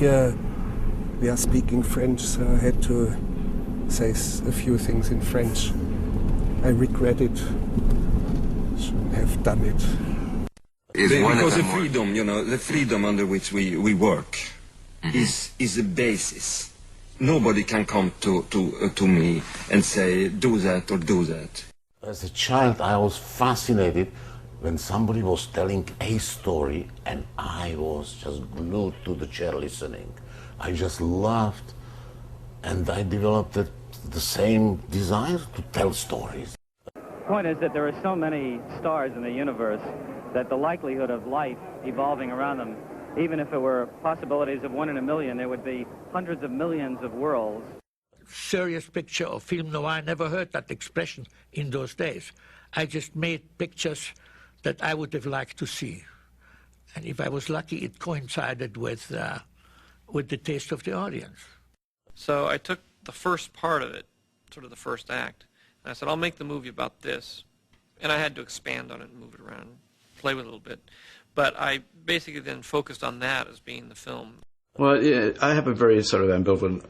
here we are speaking French, so I had to say a few things in French. I regret it. Shouldn't have done it. Because the freedom, the freedom under which we work is a basis. Nobody can come to me and say, do that or do that. As a child, I was fascinated when somebody was telling a story and I was just glued to the chair listening. I just loved, and I developed the same desire to tell stories. The point is that there are so many stars in the universe that the likelihood of life evolving around them, even if it were possibilities of 1 in a million, there would be hundreds of millions of worlds. Serious picture or film noir, I never heard that expression in those days. I just made pictures that I would have liked to see. And if I was lucky, it coincided with the taste of the audience. So I took the first part of it, sort of the first act, and I said, I'll make the movie about this. And I had to expand on it and move it around, play with it a little bit. But I basically then focused on that as being the film. Well, yeah, I have a very sort of ambivalent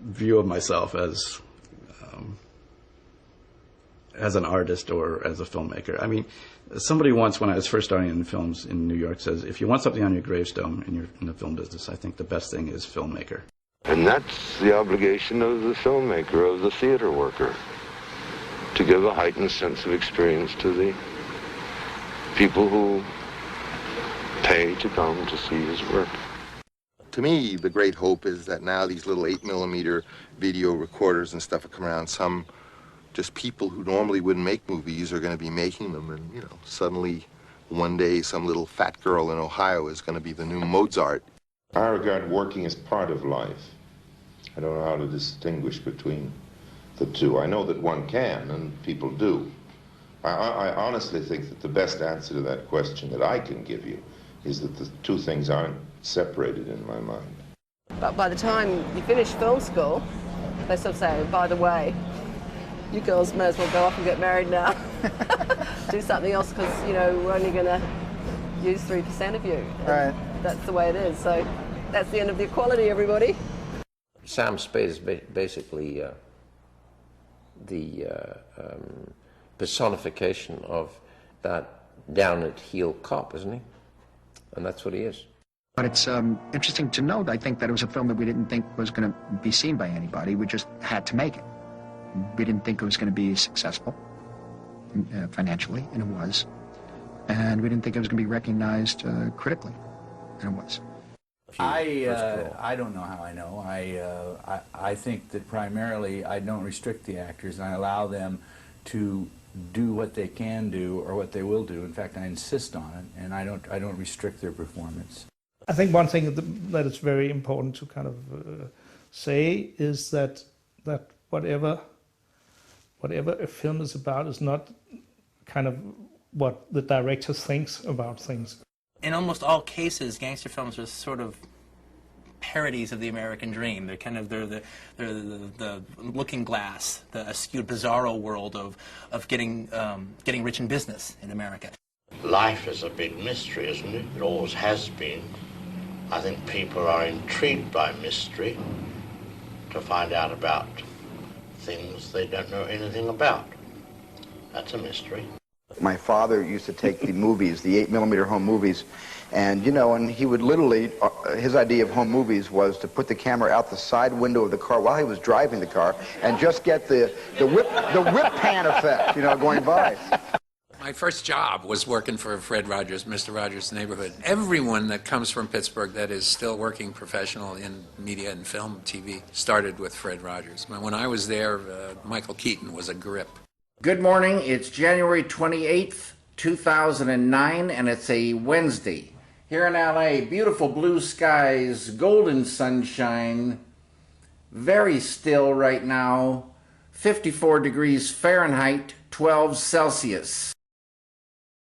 view of myself as an artist or as a filmmaker. I mean, somebody once, when I was first starting in films in New York, says, if you want something on your gravestone and you're in the film business, I think the best thing is filmmaker. And that's the obligation of the filmmaker, of the theater worker, to give a heightened sense of experience to the people who pay to come to see his work. To me, the great hope is that now these little 8mm video recorders and stuff are coming around. Some just people who normally wouldn't make movies are going to be making them, and suddenly one day some little fat girl in Ohio is going to be the new Mozart. I regard working as part of life. I don't know how to distinguish between the two. I know that one can, and people do. I honestly think that the best answer to that question that I can give you is that the two things aren't separated in my mind. But by the time you finish film school, they sort of say, by the way, you girls may as well go off and get married now. Do something else, because, we're only going to use 3% of you. Right. That's the way it is. So that's the end of the equality, everybody. Sam Spade is basically the personification of that down-at-heel cop, isn't he? And that's what he is. But it's interesting to note, I think, that it was a film that we didn't think was going to be seen by anybody. We just had to make it. We didn't think it was going to be successful financially, and it was. And we didn't think it was going to be recognized critically, and it was. I don't know how I know. I think that primarily I don't restrict the actors, and I allow them to do what they can do or what they will do. In fact, I insist on it, and I don't restrict their performance. I think one thing that is very important to kind of say is that whatever a film is about is not kind of what the director thinks about things. In almost all cases, gangster films are sort of parodies of the American dream. They're kind of the looking glass, the askew, bizarro world of getting rich in business in America. Life is a big mystery, isn't it? It always has been. I think people are intrigued by mystery to find out about things they don't know anything about. That's a mystery. My father used to take the movies, the 8mm home movies, and and he would literally, his idea of home movies was to put the camera out the side window of the car while he was driving the car and just get the whip pan effect, going by. My first job was working for Fred Rogers, Mr. Rogers' Neighborhood. Everyone that comes from Pittsburgh that is still working professional in media and film, TV, started with Fred Rogers. When I was there, Michael Keaton was a grip. Good morning. It's January 28th, 2009, and it's a Wednesday. Here in LA, beautiful blue skies, golden sunshine, very still right now, 54 degrees Fahrenheit, 12 Celsius.